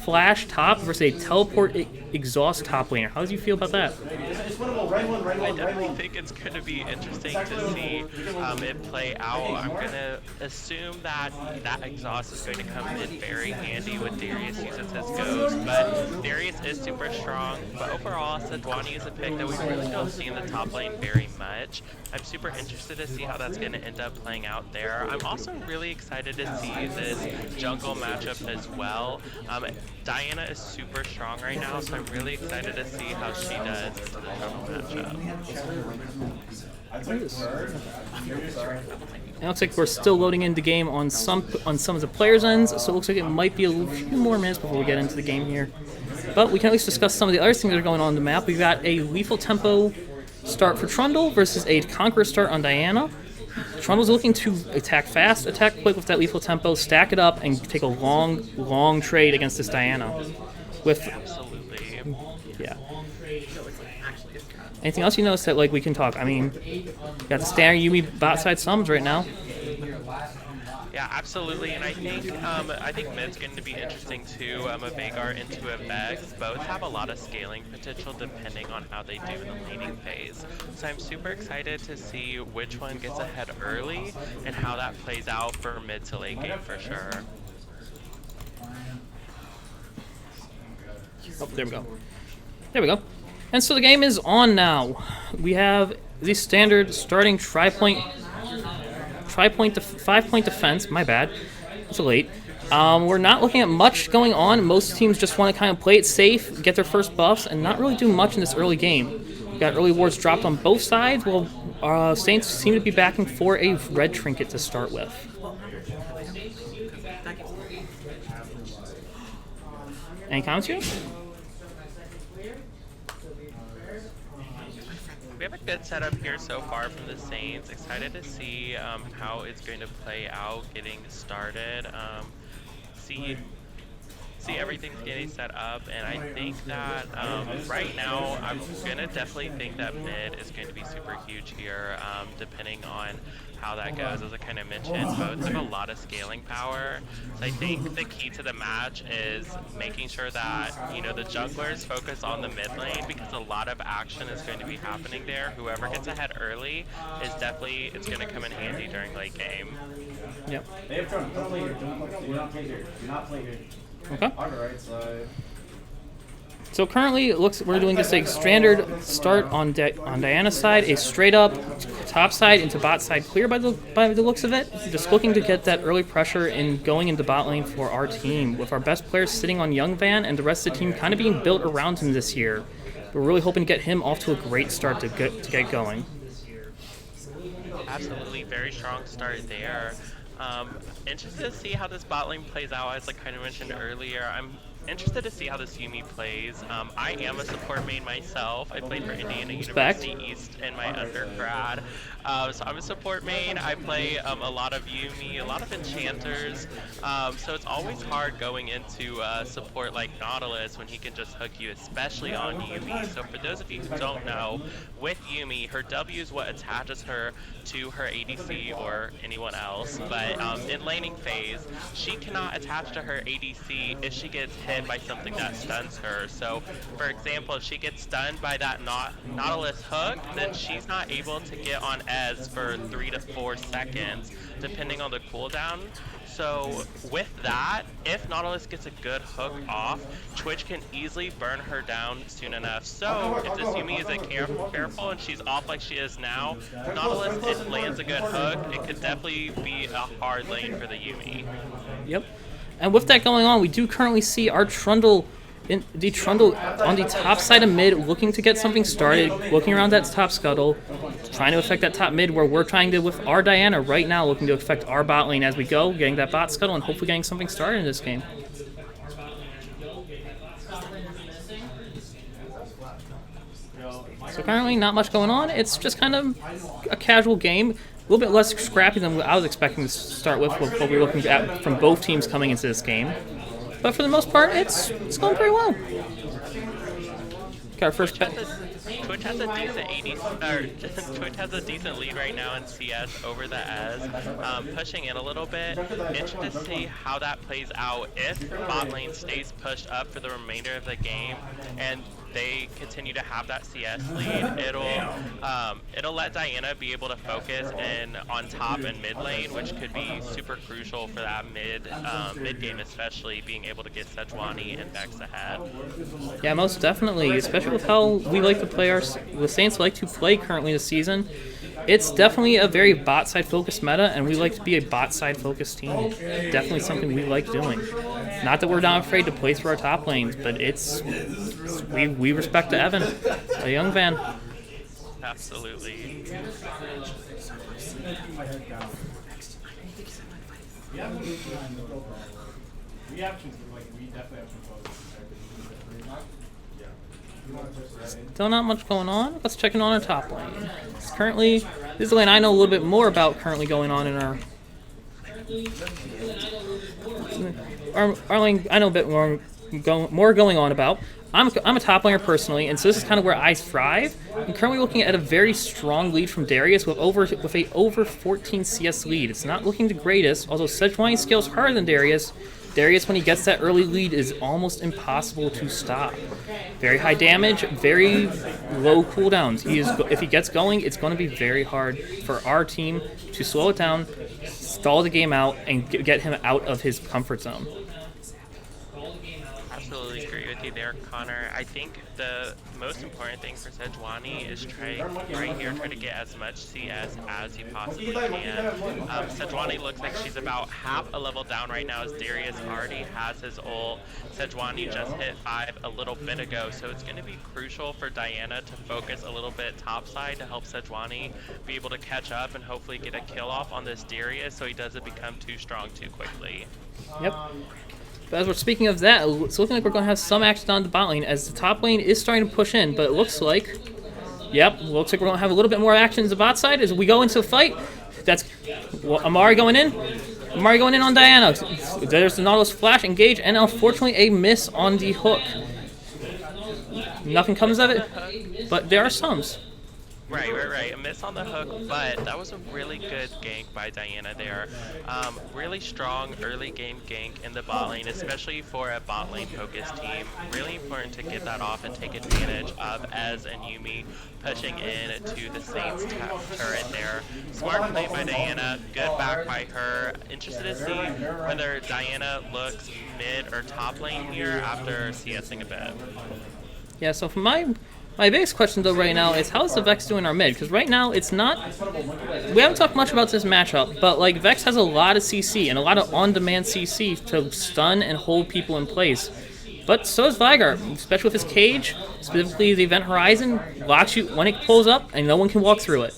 flash top versus a teleport exhaust top laner. How do you feel about that? I definitely think it's going to be interesting to see it play out. I'm going to assume that that exhaust is going to come in very handy when Darius uses his ghost, but Darius is super strong. But overall, Sejuani is a pick that we really don't see in the top lane very much. I'm super interested to see how that's going to end up playing out there. I'm also really excited to see this jungle matchup as well. Diana is super strong right now, so I'm really excited to see how she does in the jungle matchup. It looks like we're still loading in the game on some of the players' ends, so it looks like it might be a few more minutes before we get into the game here. But we can at least discuss some of the other things that are going on the map. We've got a lethal tempo start for Trundle versus a Conqueror start on Diana. Trundle's looking to attack fast, attack quick with that lethal tempo, stack it up, and take a long trade against this Diana. Absolutely. Yeah. Anything else you notice that we can talk? I mean, got the standard Yuumi bot side sums right now. Yeah, absolutely, and I think mid's going to be interesting too. A Veigar into a Vex, both have a lot of scaling potential depending on how they do in the laning phase. So I'm super excited to see which one gets ahead early and how that plays out for mid to late game for sure. Oh, there we go. There we go. And so the game is on now. We have the standard starting 5-point defense. My bad. It's late. We're not looking at much going on. Most teams just want to kind of play it safe, get their first buffs, and not really do much in this early game. We got early wards dropped on both sides, while Saints seem to be backing for a red trinket to start with. Any comments here? We have a good setup here so far from the Saints. Excited to see how it's going to play out getting started. See everything's getting set up, and I think that right now I'm gonna definitely think that mid is going to be super huge here, depending on how that goes. As I kind of mentioned, both have a lot of scaling power. So I think the key to the match is making sure that the junglers focus on the mid lane, because a lot of action is going to be happening there. Whoever gets ahead early is definitely going to come in handy during late game. Yep. They have Trump. Don't play here. Do not play here. Do not play here. Okay. On the right side. So currently, it looks we're doing just a standard start on Diana's side, a straight up top side into bot side clear by the looks of it. Just looking to get that early pressure in going into bot lane for our team, with our best players sitting on Young Van and the rest of the team kind of being built around him this year. We're really hoping to get him off to a great start to get going. Absolutely, very strong start there. Interested to see how this bot lane plays out, as I kind of mentioned earlier. I'm interested to see how this Yuumi plays. I am a support main myself. I played for Indiana University East in my undergrad. So I'm a support main. I play a lot of Yuumi, a lot of enchanters. So it's always hard going into support like Nautilus when he can just hook you, especially on Yuumi. So for those of you who don't know, with Yuumi, her W is what attaches her to her ADC or anyone else. But in laning phase, she cannot attach to her ADC if she gets hit by something that stuns her. So for example, if she gets stunned by that Nautilus hook, then she's not able to get on Ez for 3 to 4 seconds, depending on the cooldown. So with that, if Nautilus gets a good hook off, Twitch can easily burn her down soon enough. So if this Yuumi isn't careful and she's off like she is now, Nautilus, if it lands a good hook, it could definitely be a hard lane for the Yuumi. Yep. And with that going on, we do currently see our Trundle on the top side of mid, looking to get something started, looking around that top scuttle, trying to affect that top mid, where we're trying to, with our Diana right now, looking to affect our bot lane as we go, getting that bot scuttle and hopefully getting something started in this game. So currently not much going on. It's just kind of a casual game. A little bit less scrappy than what I was expecting to start with what we were looking at from both teams coming into this game. But for the most part, it's going pretty well. Got our first bet. Twitch has a decent 80, or Twitch has a decent lead right now in CS over the Ez, pushing in a little bit. Interested to see how that plays out if bot lane stays pushed up for the remainder of the game, and they continue to have that CS lead. It'll let Diana be able to focus in on top and mid lane, which could be super crucial for that mid game, especially being able to get Sejuani and Vex ahead. Yeah, most definitely, especially with how we like to play the Saints like to play currently this season. It's definitely a very bot side focused meta, and we like to be a bot side focused team. Definitely something we like doing. Not that we're not afraid to play through our top lanes, but we respect Evan, a young fan. Absolutely. Still not much going on. Let's check in on our top lane. Currently, this is the lane I know a little bit more about currently going on in our lane. I know a bit more going on about. I'm a top laner personally, and so this is kind of where I thrive. I'm currently looking at a very strong lead from Darius with a over 14 CS lead. It's not looking the greatest, although Sejuani scales harder than Darius. Darius, when he gets that early lead, is almost impossible to stop. Very high damage, very low cooldowns. If he gets going, it's going to be very hard for our team to slow it down, stall the game out, and get him out of his comfort zone. Absolutely agree with you there, Connor. I think the most important thing for Sejuani is try to get as much CS as you possibly can. Sejuani looks like she's about half a level down right now, as Darius already has his ult. Sejuani just hit 5 a little bit ago, so it's going to be crucial for Diana to focus a little bit topside to help Sejuani be able to catch up and hopefully get a kill off on this Darius so he doesn't become too strong too quickly. Yep. But as we're speaking of that, it's looking like we're going to have some action on the bot lane as the top lane is starting to push in, but it looks like we're going to have a little bit more action on the bot side as we go into the fight. That's Amari going in. Amari going in on Diana. There's the Nautilus flash, engage, and unfortunately a miss on the hook. Nothing comes of it, but there are sums. Right. A miss on the hook, but that was a really good gank by Diana there. Really strong early game gank in the bot lane, especially for a bot lane focused team. Really important to get that off and take advantage of Ez and Yuumi pushing in to the Saints turret there. Smart play by Diana, good back by her. Interested to see whether Diana looks mid or top lane here after CSing a bit. Yeah, so for my biggest question though right now is how's the Vex doing our mid? Because right now it's not. We haven't talked much about this matchup, but like Vex has a lot of CC and a lot of on-demand CC to stun and hold people in place. But so does Vigar, especially with his cage, specifically the Event Horizon, locks you when it pulls up and no one can walk through it.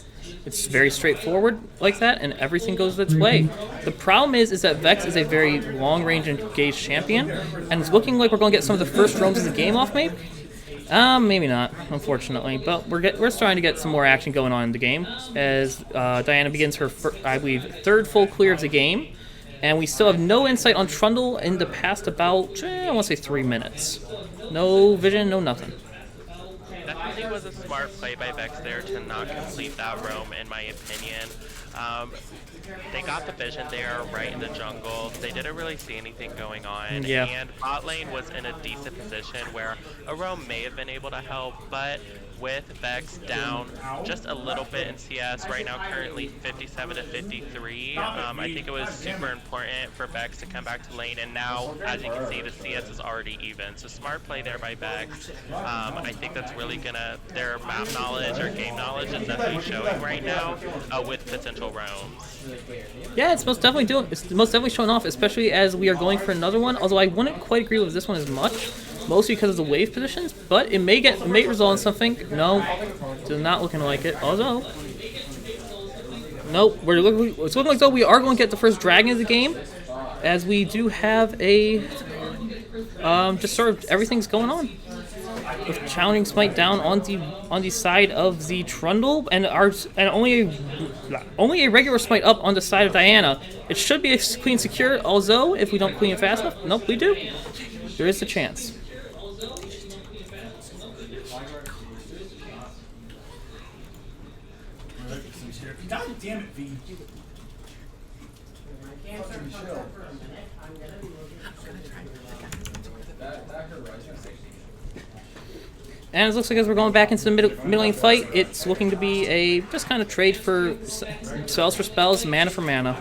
It's very straightforward like that, and everything goes its way. The problem is that Vex is a very long-range engaged champion, and it's looking like we're going to get some of the first roams of the game off maybe. Maybe not, unfortunately, but we're starting to get some more action going on in the game as Diana begins her, I believe, third full clear of the game, and we still have no insight on Trundle in the past about, I want to say 3 minutes. No vision, no nothing. Definitely was a smart play by Vex there to not complete that roam, in my opinion. They got the vision there right in the jungle. They didn't really see anything going on. Yeah. And bot lane was in a decent position where a roam may have been able to help, but with Vex down just a little bit in CS right now, currently 57 to 53. I think it was super important for Vex to come back to lane, and now, as you can see, the CS is already even. So smart play there by Vex. I think that's really gonna, their map knowledge or game knowledge is definitely showing right now with potential roams. Yeah, it's most definitely showing off, especially as we are going for another one. Although I wouldn't quite agree with this one as much, mostly because of the wave positions. But it may result in something. No, it's not looking like it. Although, nope, it's looking like though we are going to get the first dragon of the game, as we do have a just sort of everything's going on. With challenging smite down on the side of the Trundle, and only a regular smite up on the side of Diana. It should be a queen secure, although if we don't queen it fast enough, nope, we do. There is a chance. here. God damn it, V. And it looks like as we're going back into the mid lane fight, it's looking to be a just kind of trade for spells for spells, mana for mana.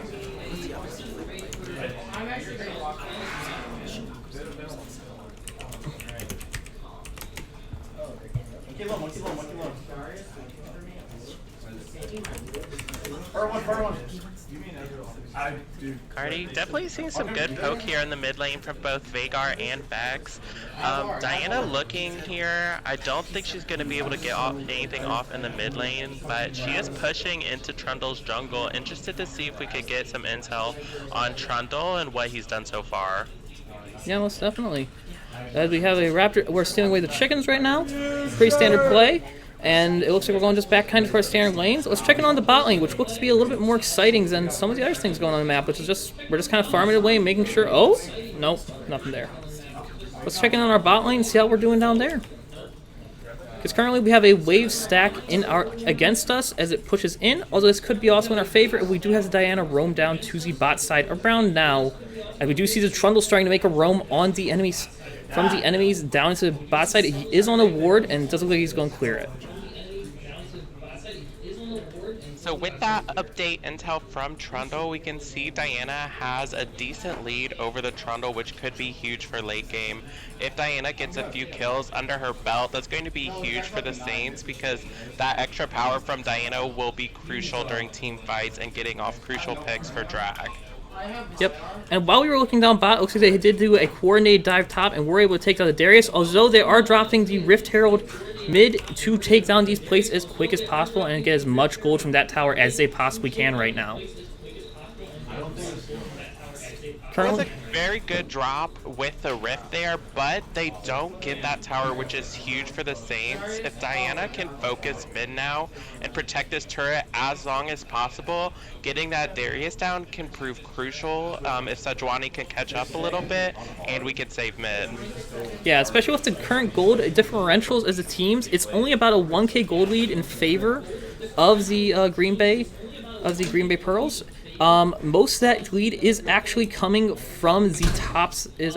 Alrighty, definitely seeing some good poke here in the mid lane from both Veigar and Vex. Diana looking here, I don't think she's going to be able to get anything off in the mid lane, but she is pushing into Trundle's jungle. Interested to see if we could get some intel on Trundle and what he's done so far. Yeah, most definitely. As we have a Raptor, we're stealing away the chickens right now. Pretty standard play. And it looks like we're going just back kind of to our standard lanes. Let's check in on the bot lane, which looks to be a little bit more exciting than some of the other things going on the map, which is just, we're just kind of farming away and making sure, oh, nope, nothing there. Let's check in on our bot lane and see how we're doing down there. Because currently we have a wave stack in against us as it pushes in, although this could be also in our favor if we do have the Diana roam down to the bot side around now. And we do see the Trundle starting to make a roam on the enemies, from the enemies down into the bot side. He is on a ward and it doesn't look like he's going to clear it. So with that update intel from Trundle, we can see Diana has a decent lead over the Trundle, which could be huge for late game. If Diana gets a few kills under her belt, that's going to be huge for the Saints because that extra power from Diana will be crucial during team fights and getting off crucial picks for drag. Yep, and while we were looking down bot, it looks like they did do a coordinated dive top and were able to take down the Darius, although they are dropping the Rift Herald mid to take down these plates as quick as possible and get as much gold from that tower as they possibly can right now. That was a very good drop with the Rift there, but they don't get that tower, which is huge for the Saints. If Diana can focus mid now and protect this turret as long as possible, getting that Darius down can prove crucial if Sejuani can catch up a little bit and we can save mid. Yeah, especially with the current gold differentials as the teams, it's only about a 1k gold lead in favor of the Green Bay Pearls. Most of that lead is actually coming from the tops. Where is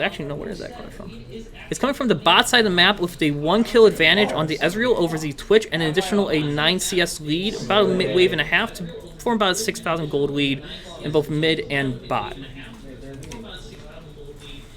that coming from? It's coming from the bot side of the map with the 1 kill advantage on the Ezreal over the Twitch and an additional a 9 CS lead, about a wave and a half to form about a 6,000 gold lead in both mid and bot.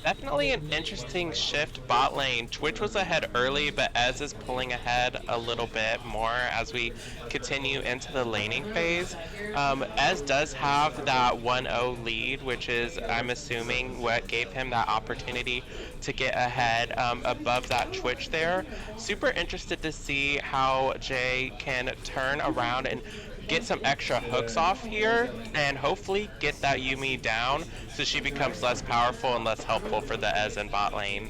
Definitely an interesting shift bot lane. Twitch was ahead early, but Ez is pulling ahead a little bit more as we continue into the laning phase. Ez does have that 1-0 lead, which is, I'm assuming, what gave him that opportunity to get ahead above that Twitch there. Super interested to see how Jay can turn around and get some extra hooks off here and hopefully get that Yuumi down so she becomes less powerful and less helpful for the Ez and bot lane.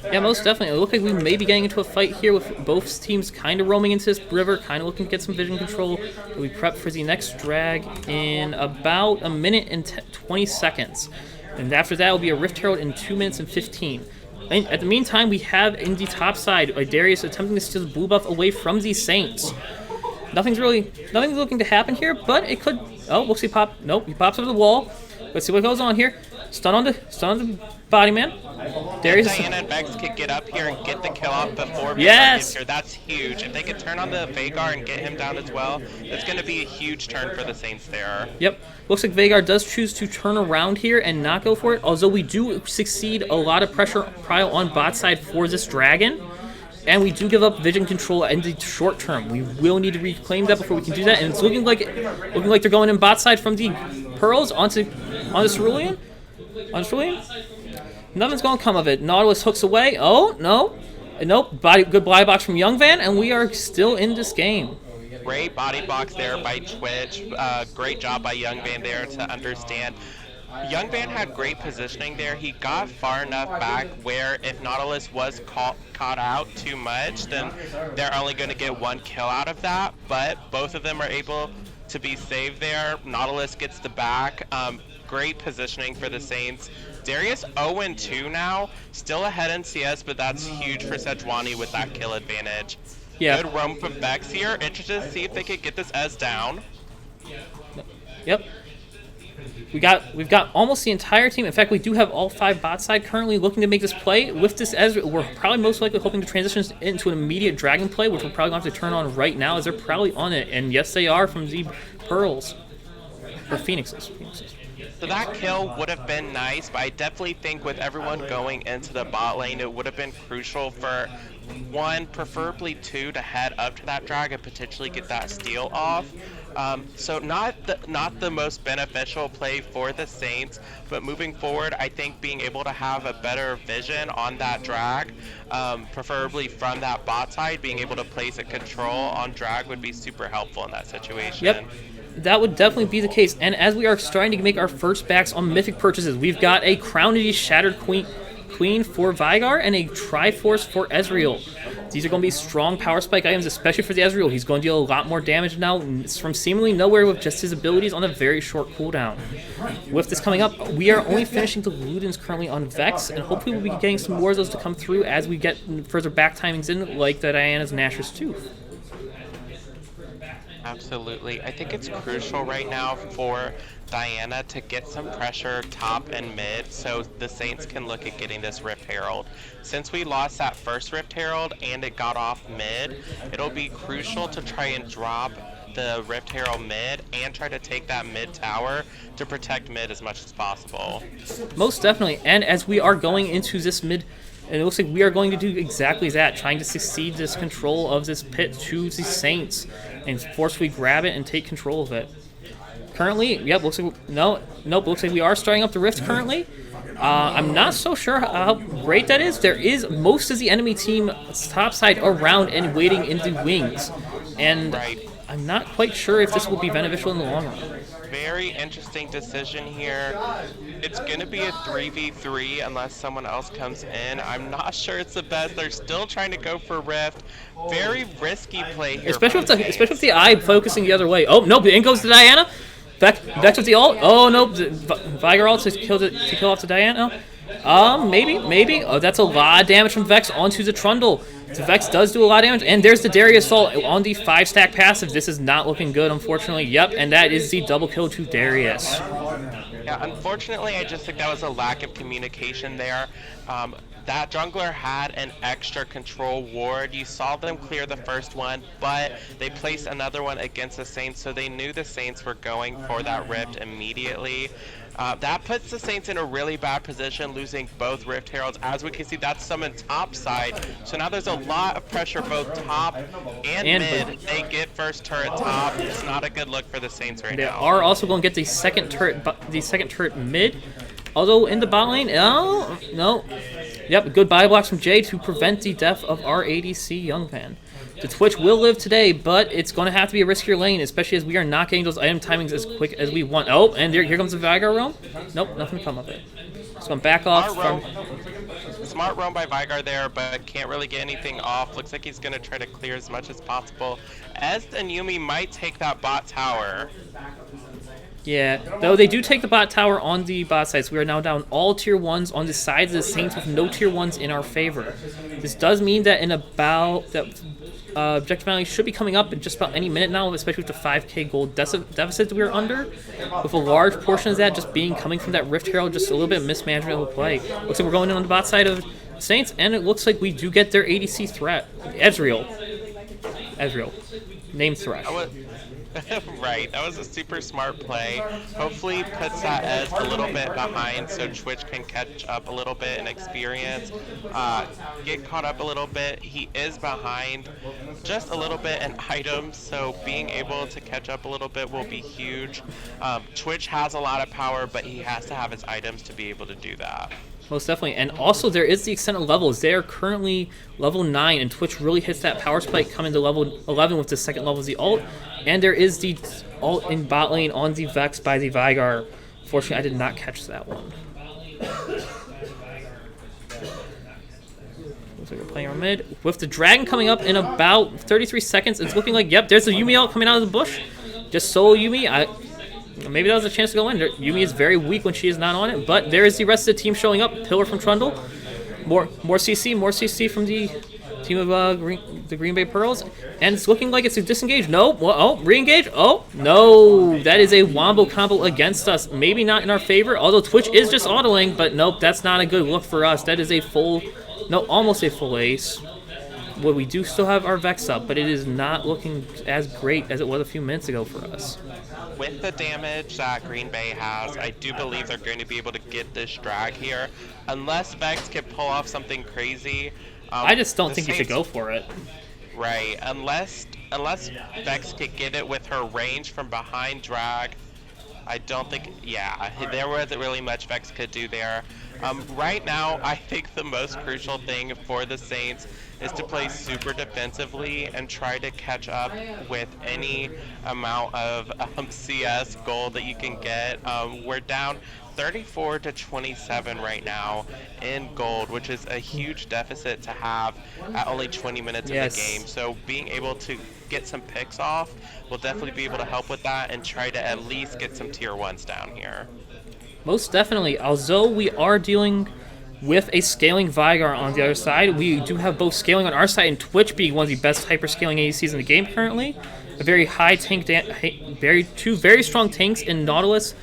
Yeah, most definitely. It looks like we may be getting into a fight here with both teams kind of roaming into this river, kind of looking to get some vision control. We prep for the next drag in about a minute and 20 seconds. And after that will be a Rift Herald in 2 minutes and 15. And at the meantime, we have in the top side, Darius attempting to steal the blue buff away from the Saints. Nothing's looking to happen here, but it could. Oh, we'll see pop. Nope, he pops over the wall. Let's see what goes on here. Stun on the body man. Darius. If Diana and Vex could get up here and get the kill off before yes, here, that's huge. If they could turn on the Veigar and get him down as well, it's going to be a huge turn for the Saints there. Yep. Looks like Veigar does choose to turn around here and not go for it, although we do succeed a lot of pressure pile on bot side for this dragon. And we do give up vision control in the short term. We will need to reclaim that before we can do that. And it's looking like they're going in bot side from the Pearls onto Cerulean. Nothing's going to come of it. Nautilus hooks away. Oh, no. Nope. Good body box from Young Van, and we are still in this game. Great body box there by Twitch. Great job by Young Van there to understand. Young Van had great positioning there. He got far enough back where if Nautilus was caught out too much, then they're only going to get 1 kill out of that. But both of them are able to be saved there. Nautilus gets the back. Great positioning for the Saints. Darius 0-2 now. Still ahead in CS, but that's huge for Sejuani with that kill advantage. Yeah. Good roam from Vex here. Interested to see if they could get this Ez down. Yep. We've got almost the entire team. In fact, we do have all 5 bot side currently looking to make this play. With this Ezreal, we're probably most likely hoping to transition into an immediate dragon play, which we're probably going to have to turn on right now, as they're probably on it. And yes, they are from the Pearls. Or Phoenixes. So that kill would have been nice, but I definitely think with everyone going into the bot lane, it would have been crucial for 1, preferably 2, to head up to that dragon, potentially get that steal off. So not the most beneficial play for the Saints, but moving forward, I think being able to have a better vision on that drag, preferably from that bot side, being able to place a control on drag would be super helpful in that situation. Yep. That would definitely be the case. And as we are starting to make our first backs on Mythic purchases, we've got a Crown of the Shattered Queen for Veigar and a Triforce for Ezreal. These are going to be strong power spike items, especially for the Ezreal. He's going to deal a lot more damage now from seemingly nowhere with just his abilities on a very short cooldown. With this coming up, we are only finishing the Ludens currently on Vex, and hopefully we'll be getting some more of those to come through as we get further back timings in, like the Diana's Nashor's Tooth. Absolutely. I think it's crucial right now for Diana to get some pressure top and mid so the Saints can look at getting this Rift Herald. Since we lost that first Rift Herald and it got off mid, it'll be crucial to try and drop the Rift Herald mid and try to take that mid tower to protect mid as much as possible. Most definitely. And as we are going into this mid, and it looks like we are going to do exactly that, trying to succeed this control of this pit to the Saints and forcefully grab it and take control of it. Currently, yep, looks like looks like we are starting up the rift currently. I'm not so sure how great that is. There is most of the enemy team top side around and waiting in the wings, and I'm not quite sure if this will be beneficial in the long run. Very interesting decision here. It's going to be a 3v3 unless someone else comes in. I'm not sure it's the best. They're still trying to go for Rift. Very risky play here. Especially with the eye focusing the other way. Oh, no, in goes to Diana. Vex with the ult. Oh, no, Veigar ult to kill off the Diana. Maybe. Oh, that's a lot of damage from Vex onto the Trundle. The Vex does do a lot of damage, and there's the Darius ult on the 5-stack passive. This is not looking good, unfortunately. Yep, and that is the double kill to Darius. Yeah, unfortunately, I just think that was a lack of communication there. That jungler had an extra control ward. You saw them clear the first one, but they placed another one against the Saints, so they knew the Saints were going for that Rift immediately. That puts the Saints in a really bad position, losing both Rift Heralds. As we can see, that's summoned top side. So now there's a lot of pressure both top and mid. They get first turret top. It's not a good look for the Saints right now. They are also going to get the second turret mid. Although in the bot lane, no. Yep, good buy blocks from Jay to prevent the death of our ADC Youngman. The Twitch will live today, but it's going to have to be a riskier lane, especially as we are not getting those item timings as quick as we want. Oh, and here comes the Veigar roam. Nope, nothing to come of it. It's going to back off. Smart roam by Veigar there, but can't really get anything off. Looks like he's going to try to clear as much as possible. Ez and Yuumi might take that bot tower. Yeah, though they do take the bot tower on the bot side, so we are now down all tier 1s on the sides of the Saints with no tier 1s in our favor. This does mean that objective value should be coming up in just about any minute now, especially with the 5k gold deficit that we're under, with a large portion of that just coming from that Rift Herald, just a little bit of mismanagement of the play. Looks like we're going in on the bot side of Saints, and it looks like we do get their ADC threat. Ezreal. Name Thresh. Right, that was a super smart play. Hopefully puts that Ez a little bit behind so Twitch can catch up a little bit in experience, get caught up a little bit. He is behind just a little bit in items, so being able to catch up a little bit will be huge. Twitch has a lot of power, but he has to have his items to be able to do that. Most definitely. And also there is the extent of levels. They are currently level 9, and Twitch really hits that power spike coming to level 11 with the second level of the ult. And there is the ult in bot lane on the Vex by the Veigar. Fortunately, I did not catch that one. Looks like we're playing our mid. With the dragon coming up in about 33 seconds, it's looking like, yep, there's the Yuumi ult coming out of the bush. Just solo Yuumi. Maybe that was a chance to go in. Yuumi is very weak when she is not on it, but there is the rest of the team showing up. Pillar from Trundle. More CC from the team of the Green Bay Pearls, and it's looking like it's a disengage. No, oh, re-engage. Oh, no, that is a wombo combo against us. Maybe not in our favor, although Twitch is just autoing, but nope, that's not a good look for us. That is a full, no, almost a full ace. Well, we do still have our Vex up, but it is not looking as great as it was a few minutes ago for us. With the damage that Green Bay has, I do believe they're going to be able to get this drag here, unless Vex can pull off something crazy. I just don't think you should go for it. Right, unless Vex could get it with her range from behind drag. I don't think, yeah, there wasn't really much Vex could do there. Right now, I think the most crucial thing for the Saints is to play super defensively and try to catch up with any amount of CS gold that you can get. We're down 34 to 27 right now in gold, which is a huge deficit to have at only 20 minutes of the game. So being able to get some picks off will definitely be able to help with that and try to at least get some tier 1s down here. Most definitely. Although we are dealing with a scaling Vigar on the other side, we do have both scaling on our side and Twitch being one of the best hyper-scaling ADCs in the game currently. A very high tank, two very strong tanks in Nautilus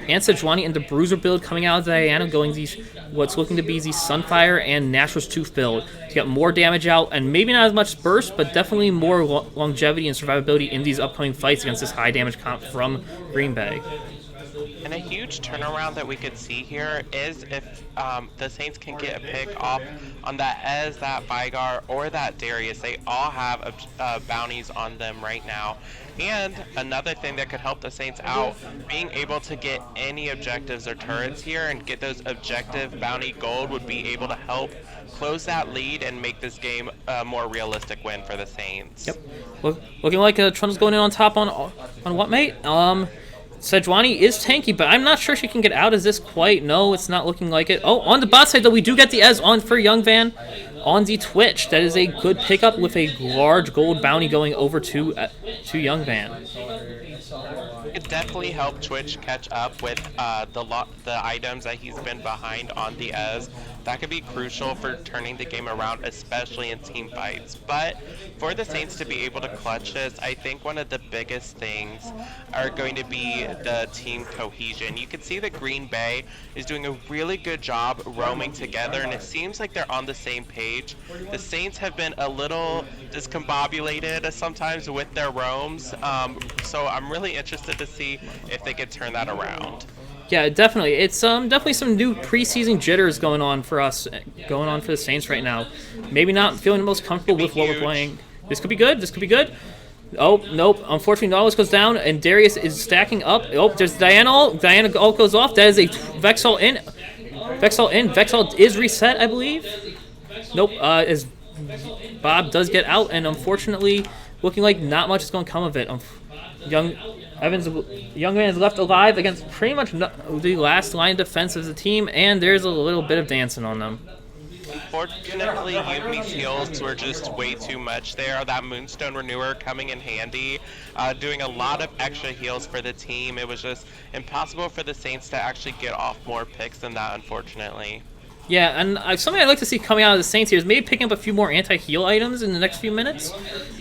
and Sejuani, and the Bruiser build coming out of Diana, going these what's looking to be the Sunfire and Natural's Tooth build to get more damage out, and maybe not as much burst, but definitely more longevity and survivability in these upcoming fights against this high damage comp from Green Bay. And a huge turnaround that we could see here is if the Saints can get a pick off on that Ez, that Vigar, or that Darius. They all have bounties on them right now. And another thing that could help the Saints out, being able to get any objectives or turrets here and get those objective bounty gold would be able to help close that lead and make this game a more realistic win for the Saints. Yep. Looking like Trundle's going in on top on what, mate? Sejuani is tanky, but I'm not sure she can get out. Is this quite? No, it's not looking like it. Oh, on the bot side, though, we do get the Ez on for Young Van on the Twitch. That is a good pickup with a large gold bounty going over to Young Van. It definitely helped Twitch catch up with the items that he's been behind on the Ez. That could be crucial for turning the game around, especially in team fights. But for the Saints to be able to clutch this, I think one of the biggest things are going to be the team cohesion. You can see that Green Bay is doing a really good job roaming together, and it seems like they're on the same page. The Saints have been a little discombobulated sometimes with their roams, so I'm really interested to see if they can turn that around. Yeah, definitely. It's definitely some new preseason jitters going on for us, going on for the Saints right now. Maybe not feeling the most comfortable with what we're playing. This could be good. This could be good. Oh, nope. Unfortunately, Nautilus goes down, and Darius is stacking up. Oh, there's Diana ult. Diana ult goes off. That is a Vex ult in. Vex ult in. Vex ult is reset, I believe. Nope. As Bob does get out, and unfortunately, looking like not much is going to come of it. Young Man is left alive against pretty much the last line of defense of the team, and there's a little bit of dancing on them. Unfortunately, Yumi's heals were just way too much there. That Moonstone Renewer coming in handy, doing a lot of extra heals for the team. It was just impossible for the Saints to actually get off more picks than that, unfortunately. Yeah, and something I'd like to see coming out of the Saints here is maybe picking up a few more anti-heal items in the next few minutes.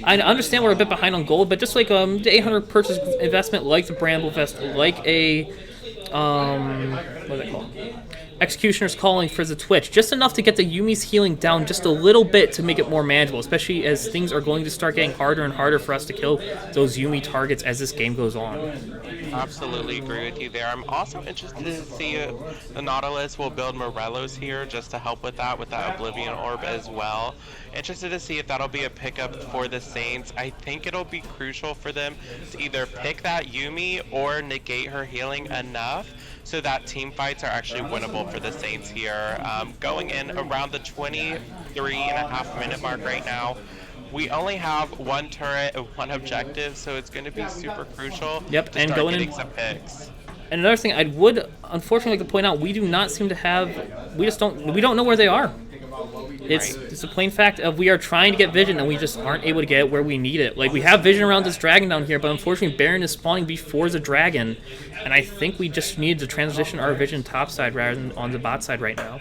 I understand we're a bit behind on gold, but just like the 800 purchase investment, like the Bramble Vest, like a what is it called? Executioner's Calling for the Twitch, just enough to get the Yumi's healing down just a little bit to make it more manageable, especially as things are going to start getting harder and harder for us to kill those Yumi targets as this game goes on. Absolutely agree with you there. I'm also interested to see if the Nautilus will build Morellos here just to help with that Oblivion Orb as well. Interested to see if that'll be a pickup for the Saints. I think it'll be crucial for them to either pick that Yumi or negate her healing enough so that team fights are actually winnable for the Saints here. Going in around the 23.5-minute mark right now. We only have one turret and one objective, so it's going to be super crucial to and start going getting in some picks. And another thing I would unfortunately like to point out, we do not seem to have, we don't know where they are. It's a plain fact of we are trying to get vision and we just aren't able to get it where we need it. Like, we have vision around this dragon down here, but unfortunately Baron is spawning before the dragon, and I think we just need to transition our vision topside rather than on the bot side right now.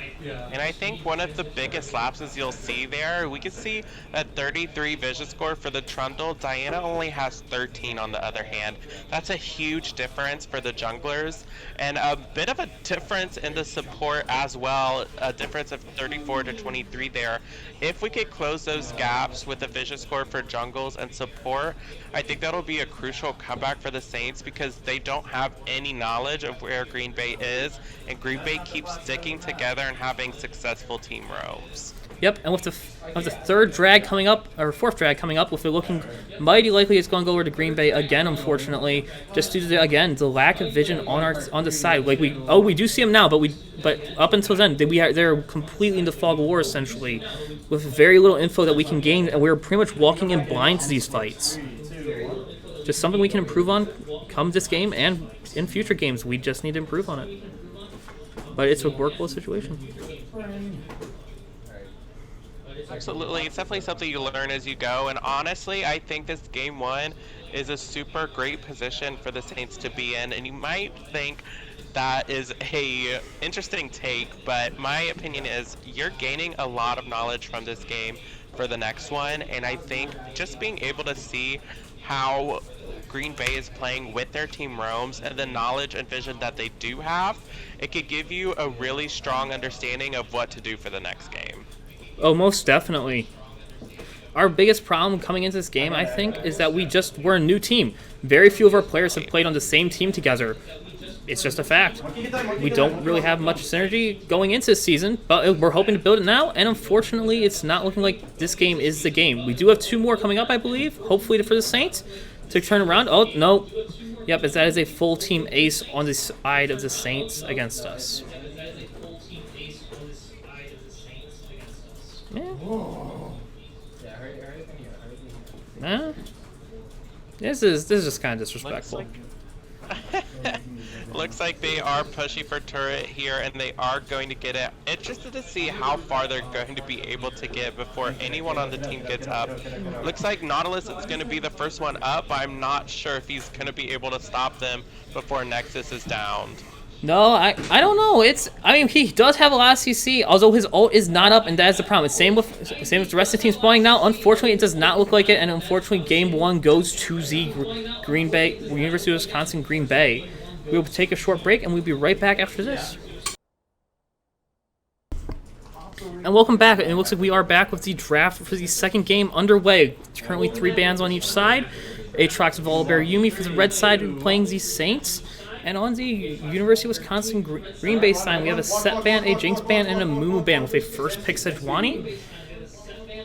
And I think one of the biggest lapses you'll see there, we can see that 33 vision score for the Trundle. Diana only has 13 on the other hand. That's a huge difference for the junglers, and a bit of a difference in the support as well, a difference of 34 to 23 there. If we could close those gaps with the vision score for jungles and support, I think that'll be a crucial comeback for the Saints, because they don't have any knowledge of where Green Bay is, and Green Bay keeps sticking together and having successful team roams. Yep, and with the third drag coming up, or fourth drag coming up, with it looking mighty likely it's going to go over to Green Bay again, unfortunately, just due to, again, the lack of vision on the side. Like, we do see them now, but up until then, they're completely in the fog of war, essentially, with very little info that we can gain, and we're pretty much walking in blind to these fights. Just something we can improve on come this game and in future games. We just need to improve on it. But it's a workable situation. Absolutely, it's definitely something you learn as you go, and honestly, I think this game one is a super great position for the Saints to be in, and you might think that is a interesting take, but my opinion is you're gaining a lot of knowledge from this game for the next one, and I think just being able to see how Green Bay is playing with their team roams and the knowledge and vision that they do have, it could give you a really strong understanding of what to do for the next game. Oh, most definitely. Our biggest problem coming into this game, I think, is that we're a new team. Very few of our players have played on the same team together. It's just a fact. We don't really have much synergy going into this season, but we're hoping to build it now, and unfortunately, it's not looking like this game is the game. We do have 2 more coming up, I believe, hopefully for the Saints, to turn around. Oh, no. Yep, as that is a full team ace on the side of the Saints against us. Yeah. This is just kind of disrespectful. Looks like they are pushing for turret here, and they are going to get it. Interested to see how far they're going to be able to get before anyone on the team gets up. Looks like Nautilus is going to be the first one up. I'm not sure if he's going to be able to stop them before Nexus is downed. No, I don't know. He does have a lot of CC, although his ult is not up, and that is the problem. It's same with the rest of the team spawning now. Unfortunately, it does not look like it, and unfortunately, game 1 goes to the Green Bay, University of Wisconsin Green Bay. We will take a short break, and we'll be right back after this. And welcome back. And it looks like we are back with the draft for the second game underway. Currently 3 bans on each side. Aatrox, Volibear, Yuumi for the red side playing the Saints. And on the University of Wisconsin Green Bay side, we have a Set ban, a Jinx ban, and a Mumu ban with a first pick Sejuani.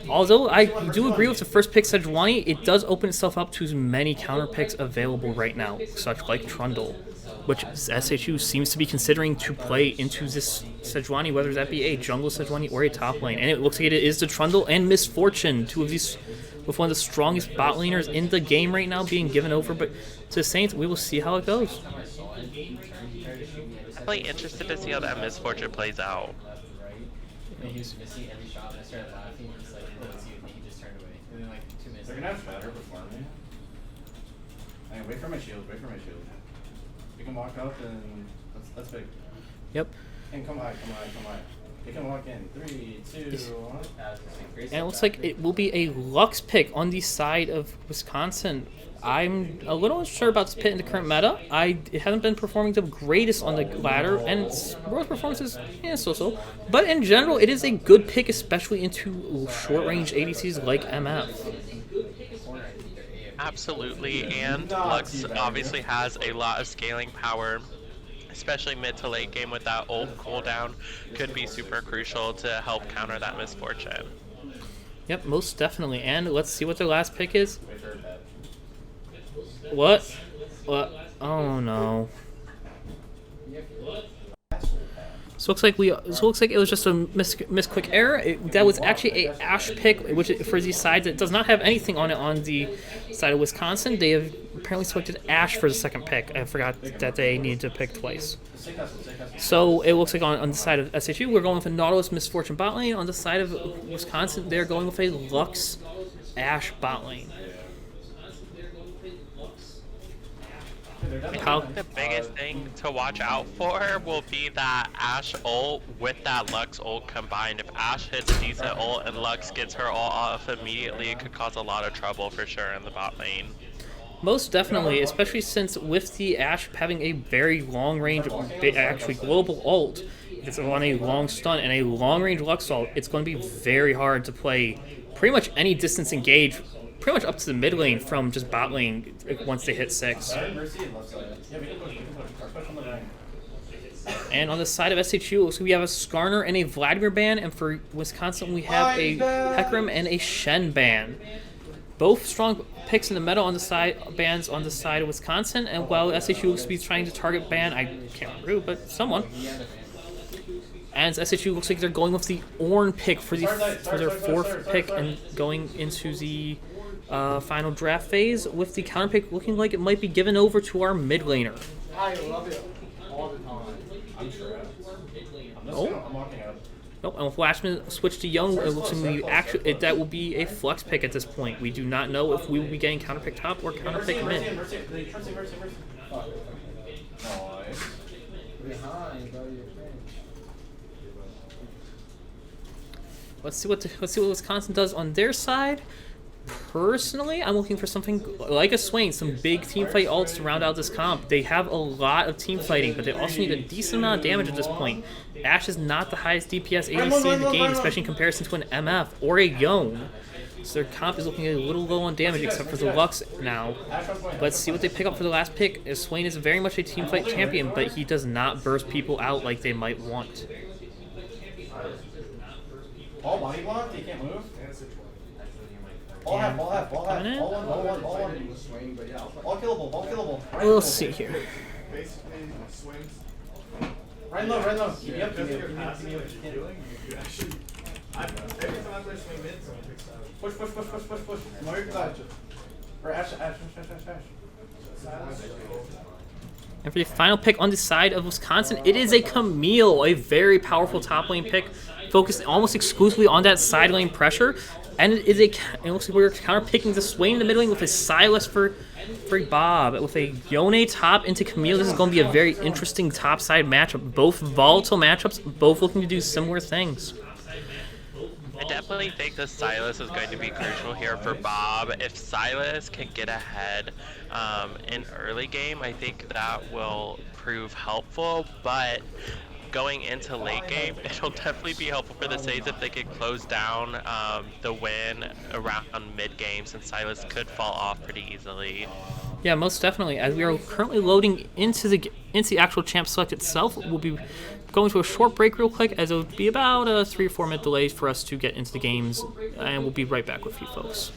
Although I do agree with the first pick Sejuani, it does open itself up to as many counter picks available right now, such like Trundle, which SHU seems to be considering to play into this Sejuani, whether that be a jungle Sejuani or a top lane. And it looks like it is the Trundle and Misfortune, 2 of these, with one of the strongest bot laners in the game right now being given over. But to Saints, we will see how it goes. I'm really interested to see how that Misfortune plays out. They're gonna have better before me. Hey, wait for my shield, You can walk up and that's big. Yep. And come high. You can walk in. 3, 2, 1. And it looks like it will be a Lux pick on the side of Wisconsin. I'm a little unsure about this pit in the current meta. It hasn't been performing the greatest on the ladder, and its growth performance is so-so. But in general, it is a good pick, especially into short-range ADCs like MF. Absolutely, and Lux obviously has a lot of scaling power, especially mid to late game with that ult cooldown. Could be super crucial to help counter that Misfortune. Yep, most definitely. And let's see what their last pick is. What? What? Oh no. So it looks like it was just a misclick error. That was actually a Ash pick, which for these sides it does not have anything on it on the side of Wisconsin. They have apparently selected Ash for the second pick. I forgot that they needed to pick twice. So it looks like on the side of SHU we're going with a Nautilus Misfortune bot lane. On the side of Wisconsin they're going with a Lux Ash bot lane. I think the biggest thing to watch out for will be that Ashe ult with that Lux ult combined. If Ashe hits a decent ult and Lux gets her ult off immediately, it could cause a lot of trouble for sure in the bot lane. Most definitely, especially since with the Ashe having a very long range, actually global ult, it's on a long stun and a long range Lux ult, it's going to be very hard to play pretty much any distance engage, pretty much up to the mid lane from just bot lane once they hit 6. And on the side of SHU, so we have a Skarner and a Vladimir ban, and for Wisconsin we have a Hecarim and a Shen ban. Both strong picks in the meta on the side bans on the side of Wisconsin, and while SHU looks to be trying to target ban, I can't remember who, but someone. And SHU looks like they're going with the Ornn pick for their 4th pick and going into the final draft phase, with the counter pick looking like it might be given over to our mid laner. I love it all the time. I'm sure. I'm walking out. Nope, and with Flashman switch to Young, it looks like that will be a flex pick at this point. We do not know if we will be getting counter pick top or counter pick mid. Let's see what Wisconsin does on their side. Personally, I'm looking for something like a Swain, some big teamfight ults to round out this comp. They have a lot of team fighting, but they also need a decent amount of damage at this point. Ashe is not the highest DPS ADC in the game, especially in comparison to an MF or a Yone. So their comp is looking a little low on damage, except for the Lux now. Let's see what they pick up for the last pick. Swain is very much a teamfight champion, but he does not burst people out like they might want. All body blocked? He can't move? All half. All one. All killable. We'll see here. Right low. Keep me up. Push. Or Ash. And for the final pick on the side of Wisconsin, it is a Camille, a very powerful top lane pick, focused almost exclusively on that side lane pressure. And it looks like we're counter picking the Swain in the mid lane with a Silas for Bob. With a Yone top into Camille, this is going to be a very interesting top side matchup. Both volatile matchups, both looking to do similar things. I definitely think the Silas is going to be crucial here for Bob. If Silas can get ahead in early game, I think that will prove helpful, but going into late game, it'll definitely be helpful for the Saints if they can close down the win around mid game, since Silas could fall off pretty easily. Yeah, most definitely. As we are currently loading into the actual champ select itself, we'll be going to a short break real quick, as it would be about a 3 or 4 minute delay for us to get into the games, and we'll be right back with you folks.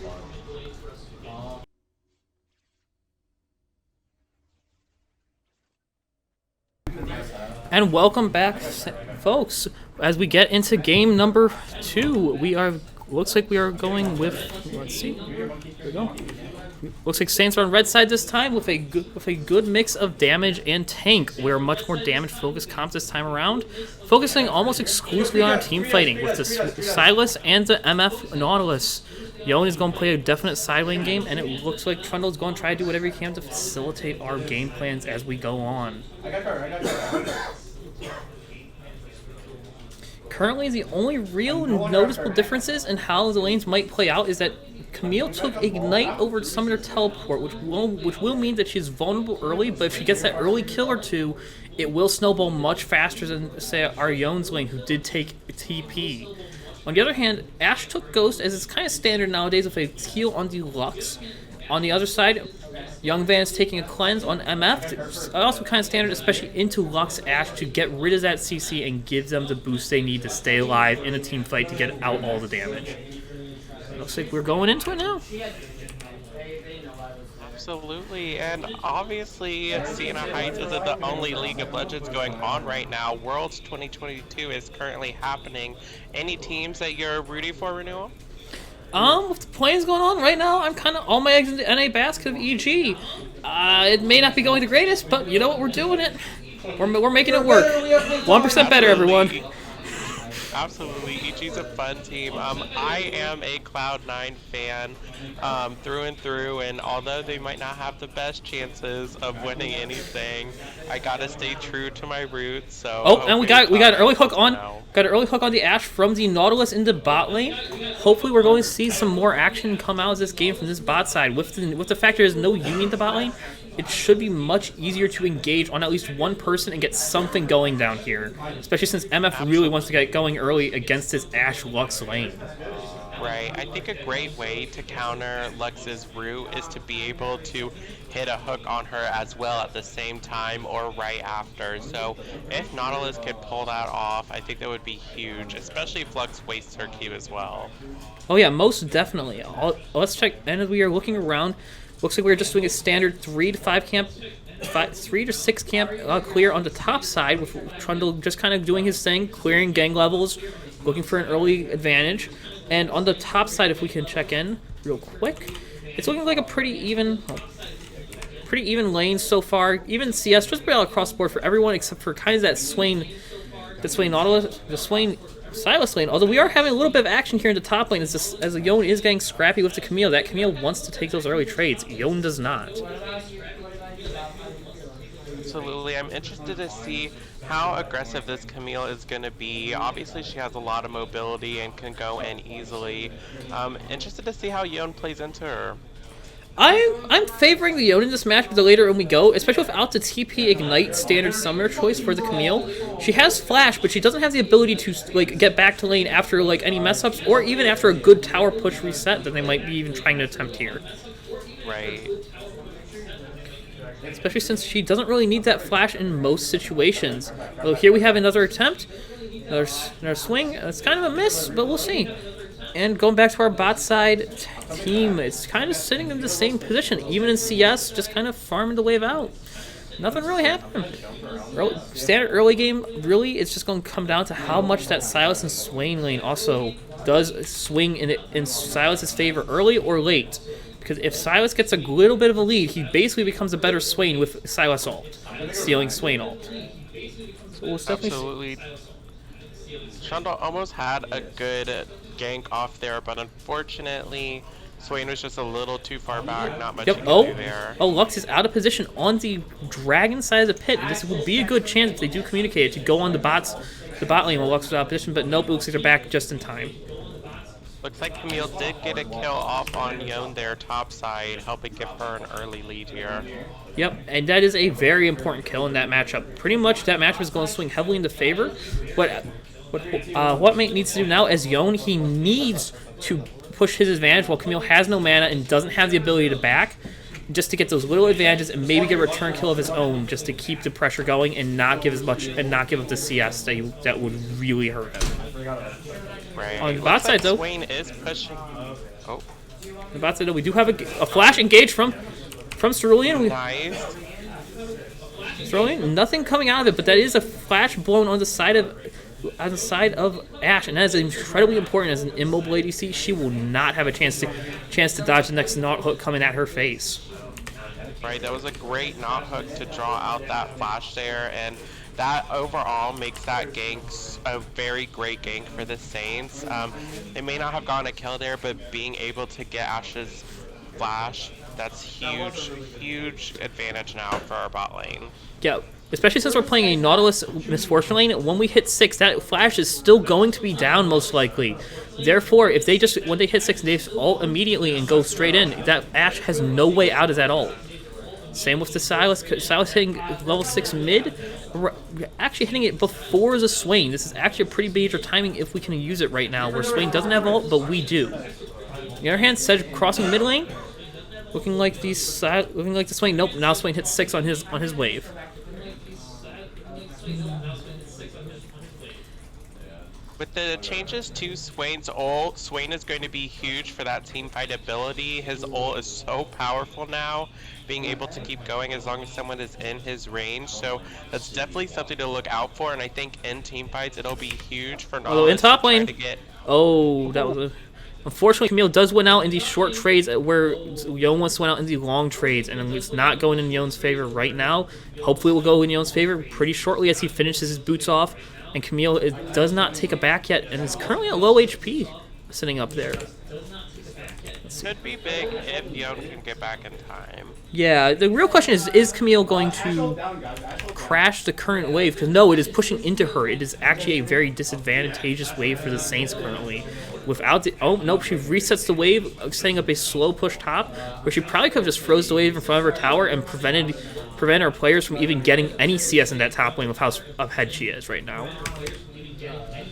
And welcome back, folks. As we get into game number 2, looks like we are going with, let's see, here we go. Looks like Saints are on red side this time with a good mix of damage and tank. We're a much more damage focused comp this time around, focusing almost exclusively on our team fighting with the Silas and the MF Nautilus. Yone is going to play a definite side lane game, and it looks like Trundle's going to try to do whatever he can to facilitate our game plans as we go on. Currently, the only real noticeable differences in how the lanes might play out is that Camille took Ignite over Summoner Teleport, which will mean that she's vulnerable early, but if she gets that early kill or two, it will snowball much faster than, say, our Yone's lane, who did take TP. On the other hand, Ashe took Ghost, as it's kind of standard nowadays with a heal on the Lux. On the other side, Young Van's taking a cleanse on MF, it's also kind of standard, especially into Lux Ashe, to get rid of that CC and give them the boost they need to stay alive in a team fight to get out all the damage. Looks like we're going into it now. Absolutely, and obviously Siena Heights isn't the only League of Legends going on right now. Worlds 2022 is currently happening. Any teams that you're rooting for, Renewal? With the plans going on right now, I'm kind of all my eggs in the NA basket of EG. It may not be going the greatest, but you know what? We're doing it. We're making it work. 1% better, everyone. Absolutely, EG's a fun team. I am a Cloud9 fan through and through, and although they might not have the best chances of winning anything, I gotta stay true to my roots. So And we got an early hook on the Ashe from the Nautilus into bot lane. Hopefully, we're going to see some more action come out of this game from this bot side. With the fact there's no Yuumi in the bot lane, it should be much easier to engage on at least one person and get something going down here, especially since MF really wants to get going early against this Ashe Lux lane. Right, I think a great way to counter Lux's root is to be able to hit a hook on her as well at the same time or right after. So if Nautilus could pull that off, I think that would be huge, especially if Lux wastes her Q as well. Oh yeah, most definitely. Let's check, and as we are looking around, looks like we're just doing a standard 3 to 6 camp clear on the top side, with Trundle just kind of doing his thing, clearing gang levels, looking for an early advantage. And on the top side, if we can check in real quick, it's looking like a pretty even lane so far. Even CS just about across the board for everyone except for kind of that Swain Nautilus, the Swain Silas lane. Although we are having a little bit of action here in the top lane as the Yone is getting scrappy with the Camille. That Camille wants to take those early trades. Yone does not. Absolutely, I'm interested to see how aggressive this Camille is going to be. Obviously, she has a lot of mobility and can go in easily. Interested to see how Yone plays into her. I'm favoring the Yone in this match, but the later in we go, especially without the TP Ignite standard summoner choice for the Camille. She has Flash, but she doesn't have the ability to get back to lane after any mess ups, or even after a good tower push reset that they might be even trying to attempt here. Right. Especially since she doesn't really need that Flash in most situations. Although here we have another attempt, another swing. It's kind of a miss, but we'll see. And going back to our bot side team, it's kind of sitting in the same position, even in CS, just kind of farming the wave out. Nothing really happened. Standard early game, really, it's just going to come down to how much that Silas and Swain lane also does swing in Silas's favor early or late. Because if Silas gets a little bit of a lead, he basically becomes a better Swain with Silas ult, stealing Swain ult. So we'll Absolutely. Trundle almost had a good gank off there, but unfortunately, Swain was just a little too far back, not much he could do there. Oh, Lux is out of position on the dragon side of the pit. This would be a good chance if they do communicate it to go on the bot lane while Lux is out of position, but nope, it looks like they're back just in time. Looks like Camille did get a kill off on Yone there top side, helping give her an early lead here. Yep, and that is a very important kill in that matchup. Pretty much that matchup is going to swing heavily into favor. What Mate needs to do now as Yone, he needs to push his advantage while Camille has no mana and doesn't have the ability to back, just to get those little advantages and maybe get a return kill of his own, just to keep the pressure going and not give up the CS that would really hurt him. Right. On the bot side, though, Swain is pushing. Oh. The bot side, though, we do have a flash engage from Cerulean. Nice. Cerulean, nothing coming out of it, but that is a flash blown on the side of Ashe, and that is incredibly important as an immobile ADC. She will not have a chance to dodge the next knot hook coming at her face. Right, that was a great knot hook to draw out that flash there, and that overall makes that gank a very great gank for the Saints. They may not have gotten a kill there, but being able to get Ashe's flash, that's huge advantage now for our bot lane. Yeah, especially since we're playing a Nautilus Misfortune lane, when we hit 6, that flash is still going to be down most likely. Therefore, if when they hit 6, they ult immediately and go straight in, that Ashe has no way out of that ult. Same with the Silas. Silas hitting level 6 mid. We're actually hitting it before the Swain. This is actually a pretty major timing if we can use it right now, where Swain doesn't have ult, but we do. On the other hand, Sedge crossing mid lane, looking like the Swain. Nope, now Swain hits 6 on his wave. With the changes to Swain's ult, Swain is going to be huge for that team fight ability. His ult is so powerful now, being able to keep going as long as someone is in his range. So that's definitely something to look out for. And I think in team fights, it'll be huge for Although in Knowledge top to try lane, to get. oh, that was a. Unfortunately, Camille does win out in these short trades where Yon wants to win out in the long trades, and it's not going in Yon's favor right now. Hopefully, it will go in Yon's favor pretty shortly as he finishes his boots off. And Camille does not take a back yet, and is currently at low HP, sitting up there. Could be big if Yon can get back in time. Yeah, the real question is Camille going to crash the current wave? Because no, it is pushing into her. It is actually a very disadvantageous wave for the Saints currently. Without the, oh, nope, she resets the wave, setting up a slow push top, where she probably could have just froze the wave in front of her tower and prevented our players from even getting any CS in that top lane with how ahead she is right now.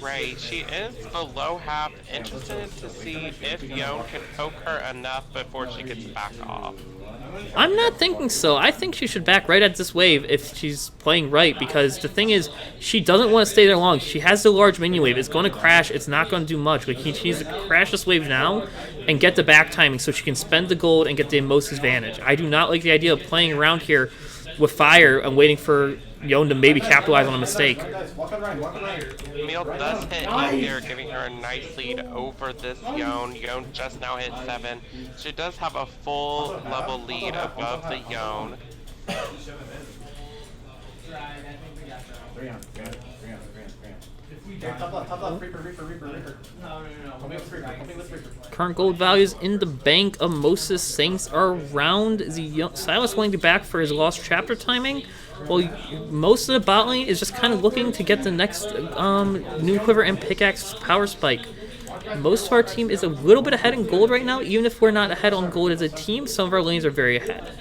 Right, she is below half. Interested to see if Yon can poke her enough before she gets back off. I'm not thinking so. I think she should back right at this wave if she's playing right, because the thing is, she doesn't want to stay there long. She has the large minion wave. It's going to crash. It's not going to do much. But she needs to crash this wave now and get the back timing so she can spend the gold and get the most advantage. I do not like the idea of playing around here with fire and waiting for Yon to maybe capitalize on a mistake. Camille does hit in here, giving her a nice lead over this Yon. Yon just now hit 7. She does have a full level lead above the Yon. Current gold values in the bank of Moses Saints are around the Silas willing to back for his lost chapter timing. Well, most of the bot lane is just kind of looking to get the next new quiver and pickaxe power spike. Most of our team is a little bit ahead in gold right now. Even if we're not ahead on gold as a team, some of our lanes are very ahead.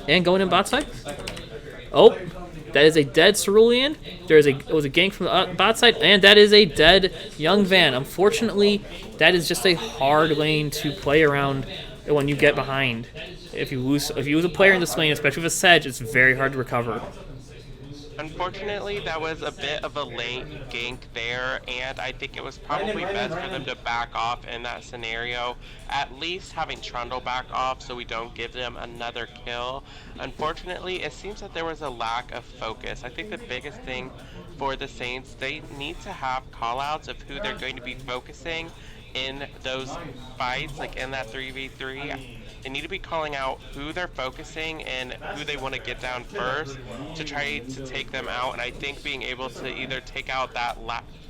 And going in bot side. Oh, that is a dead Cerulean. It was a gank from the bot side, and that is a dead Young Van. Unfortunately, that is just a hard lane to play around when you get behind. If you lose a player in this lane, especially with a Sedge, it's very hard to recover. Unfortunately, that was a bit of a late gank there, and I think it was probably best for them to back off in that scenario. At least having Trundle back off so we don't give them another kill. Unfortunately, it seems that there was a lack of focus. I think the biggest thing for the Saints, they need to have callouts of who they're going to be focusing in those fights, like in that 3v3. They need to be calling out who they're focusing and who they want to get down first to try to take them out. And I think being able to either take out that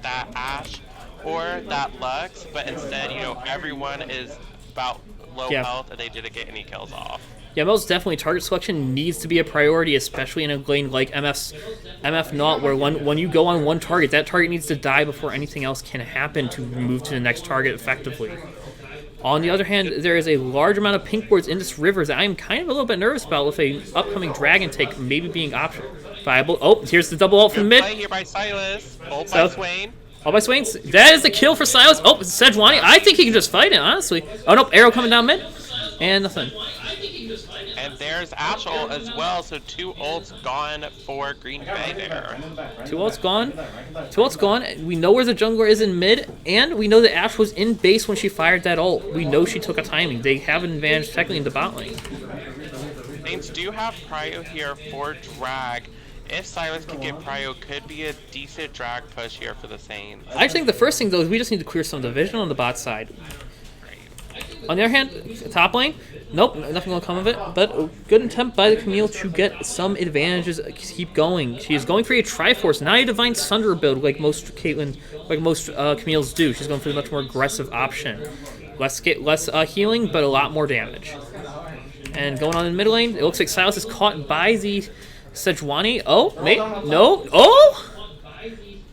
Ashe or that Lux, but instead, you know, everyone is about low health and they didn't get any kills off. Yeah, most definitely target selection needs to be a priority, especially in a lane like MF Naught, where when you go on one target, that target needs to die before anything else can happen to move to the next target effectively. On the other hand, there is a large amount of pink wards in this river that I'm kind of a little bit nervous about with a upcoming dragon take maybe being viable. Oh, here's the double ult from mid. Play here by Silas, ult by Swain. All by Swain. That is the kill for Silas. Oh, Sejuani. I think he can just fight it, honestly. Oh, nope. Arrow coming down mid. And nothing. And there's Ashe ult as well, so 2 ults gone for Green Bay there. 2 ults gone. 2 ults gone. We know where the jungler is in mid, and we know that Ashe was in base when she fired that ult. We know she took a timing. They have an advantage technically in the bot lane. Saints do have Prio here for drag. If Silas can get Prio, could be a decent drag push here for the Saints. I think the first thing, though, is we just need to clear some of the vision on the bot side. On the other hand, top lane, nope, nothing will come of it, but a good attempt by the Camille to get some advantages, keep going. She is going for a Triforce, not a Divine Sunder build like most Camille's do. She's going for a much more aggressive option. Less healing, but a lot more damage. And going on in mid lane, it looks like Silas is caught by the Sejuani. Oh, no, oh!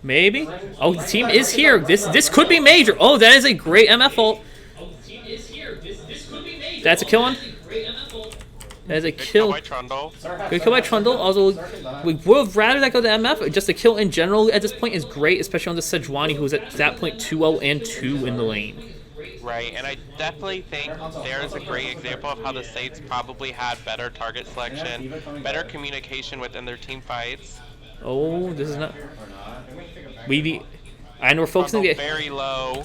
Maybe. Oh, the team is here. This could be major. Oh, that is a great MF ult. That's a kill one. That is a kill. Good kill by Trundle. Good kill by Trundle. Also, we would have rather that go to MF. Just a kill in general at this point is great, especially on the Sejuani, who was at that point 2-0 and 2 in the lane. Right, and I definitely think there's a great example of how the Saints probably had better target selection, better communication within their team fights. Oh, this is not... And we're focusing Trundle the... very low.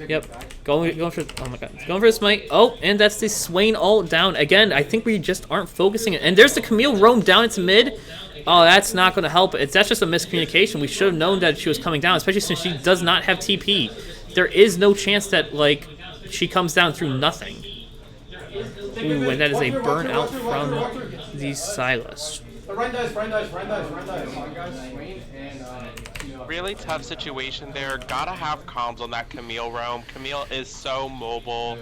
Yep. Going for... Oh my god. Going for the smite. Oh, and that's the Swain ult down. Again, I think we just aren't focusing it. And there's the Camille roam down into mid. Oh, that's not going to help. That's just a miscommunication. We should have known that she was coming down, especially since she does not have TP. There is no chance that, like, she comes down through nothing. Ooh, and that is a burnout from the Silas. Really tough situation there. Gotta have comms on that Camille roam. Camille is so mobile,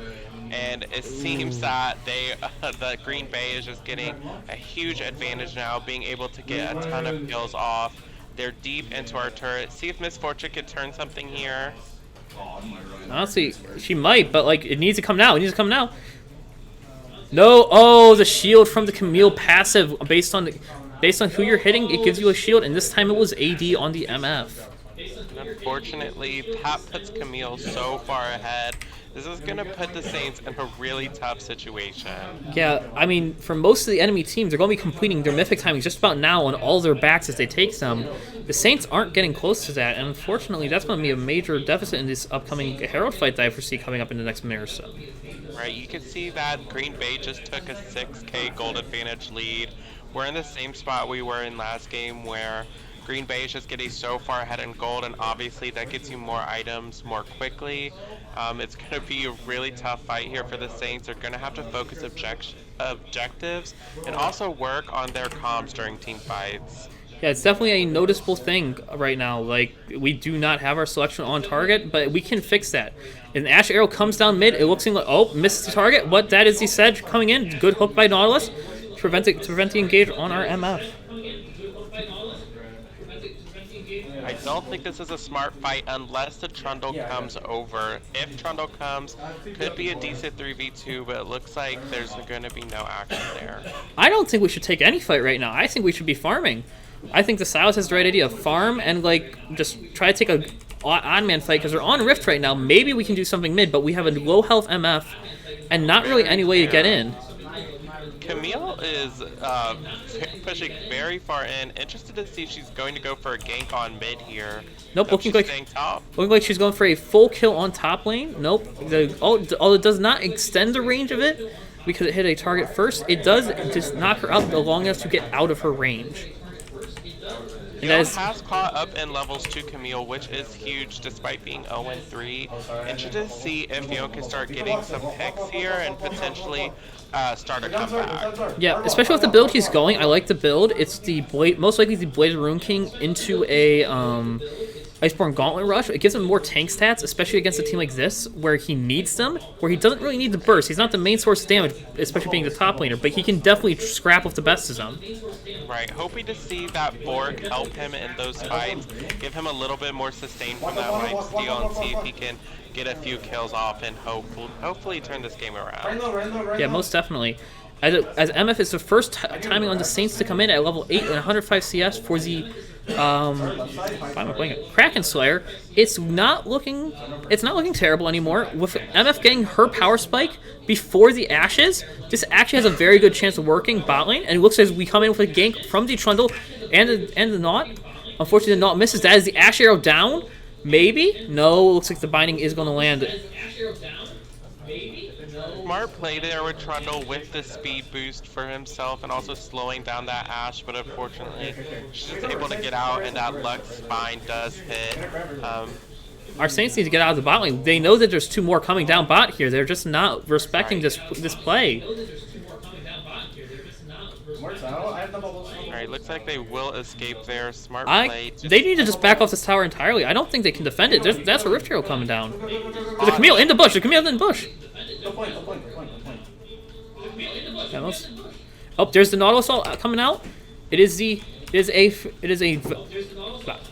and it seems that the Green Bay is just getting a huge advantage now, being able to get a ton of kills off. They're deep into our turret. See if Miss Fortune could turn something here. Honestly, she might, but like it needs to come now. It needs to come now. No, oh, the shield from the Camille passive based on who you're hitting, it gives you a shield, and this time it was AD on the MF. Unfortunately, that puts Camille so far ahead. This is going to put the Saints in a really tough situation. Yeah, I mean, for most of the enemy teams, they're going to be completing their mythic timings just about now on all their backs as they take them. The Saints aren't getting close to that, and unfortunately, that's going to be a major deficit in this upcoming Herald fight that I foresee coming up in the next minute or so. Right, you can see that Green Bay just took a 6k gold advantage lead. We're in the same spot we were in last game where Green Bay is just getting so far ahead in gold, and obviously that gets you more items more quickly. It's going to be a really tough fight here for the Saints. They're going to have to focus objectives and also work on their comms during team fights. Yeah, it's definitely a noticeable thing right now. Like, we do not have our selection on target, but we can fix that. If an Ash Arrow comes down mid, it looks like, oh, missed the target. What, that is the Sedge coming in. Good hook by Nautilus to prevent the engage on our MF. I don't think this is a smart fight unless the Trundle comes over. If Trundle comes, could be a decent 3v2, but it looks like there's going to be no action there. I don't think we should take any fight right now. I think we should be farming. I think the Silas has the right idea. Farm and, like, just try to take a on-man fight because they're on Rift right now. Maybe we can do something mid, but we have a low-health MF and not really any way to get in. Camille is pushing very far in. Interested to see if she's going to go for a gank on mid here. Nope, looking top. Like she's going for a full kill on top lane. Nope. Although it does not extend the range of it because it hit a target first, it does just knock her out long enough to get out of her range. Camille has caught up in levels to Camille, which is huge despite being 0-3. Interested to see if Yon can start getting some picks here and potentially start a comeback. Yeah, especially with the build he's going. I like the build. It's the most likely the Bladed Rune King into a Iceborne Gauntlet Rush. It gives him more tank stats, especially against a team like this, where he needs them, where he doesn't really need the burst. He's not the main source of damage, especially being the top laner, but he can definitely scrap with the best of them. Right, hoping to see that Borg help him in those fights, give him a little bit more sustain from that Mind Steal, and see if he can get a few kills off and hopefully turn this game around. Yeah, most definitely. As MF is the first timing on the Saints to come in at level 8 and 105 CS for the Kraken Slayer, it's not looking terrible anymore. With MF getting her power spike before the Ashes, this actually has a very good chance of working bot lane, and it looks as we come in with a gank from the Trundle and the Naut. Unfortunately, the Naut misses. That is the Ash Arrow down. Maybe? No, it looks like the binding is going to land. Smart play there with Trundle with the speed boost for himself and also slowing down that Ashe, but unfortunately she's just able to get out, and that Lux Spine does hit. Our Saints need to get out of the bot lane. They know that there's two more coming down bot here. They're just not respecting this play. Alright, looks like they will escape there. Smart play. They need to just back off this tower entirely. I don't think they can defend it. That's a Rift Hero coming down. There's a Camille in the bush. There's a Camille in the bush. Oh, there's the Nautilus coming out. It is a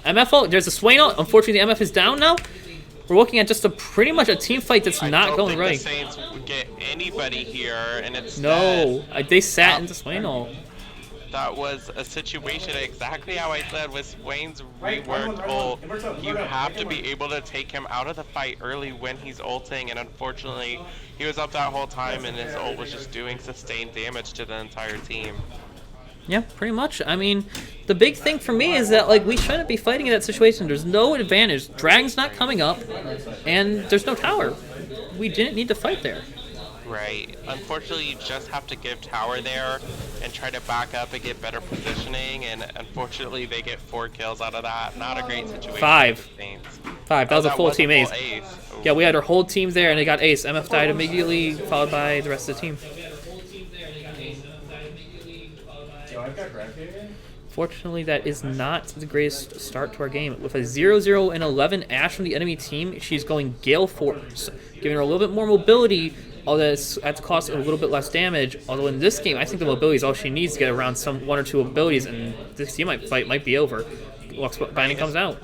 MF ult. There's a Swain ult. Unfortunately, the MF is down now. We're looking at just pretty much a team fight that's not going right. The Saints would get anybody here, and it's they sat into Swain ult. That was a situation exactly how I said with Swain's reworked ult. You have to be able to take him out of the fight early when he's ulting, and unfortunately, he was up that whole time, and his ult was just doing sustained damage to the entire team. Yeah, pretty much. I mean, the big thing for me is that like we shouldn't be fighting in that situation. There's no advantage. Dragon's not coming up, and there's no tower. We didn't need to fight there. Right. Unfortunately, you just have to give tower there and try to back up and get better positioning, and unfortunately they get 4 kills out of that. Not a great situation. 5. That was a full team ace. Ooh. Yeah, we had our whole team there, and they got ace. MF died immediately, followed by the rest of the team. Yo, I've got grab here. Fortunately, that is not the greatest start to our game. With a 0-0 and 11 Ashe from the enemy team, she's going Gale Force, giving her a little bit more mobility, although it's at the cost of a little bit less damage. Although in this game, I think the mobility is all she needs to get around some 1 or 2 abilities, and this team fight might be over. Lux Binding comes out.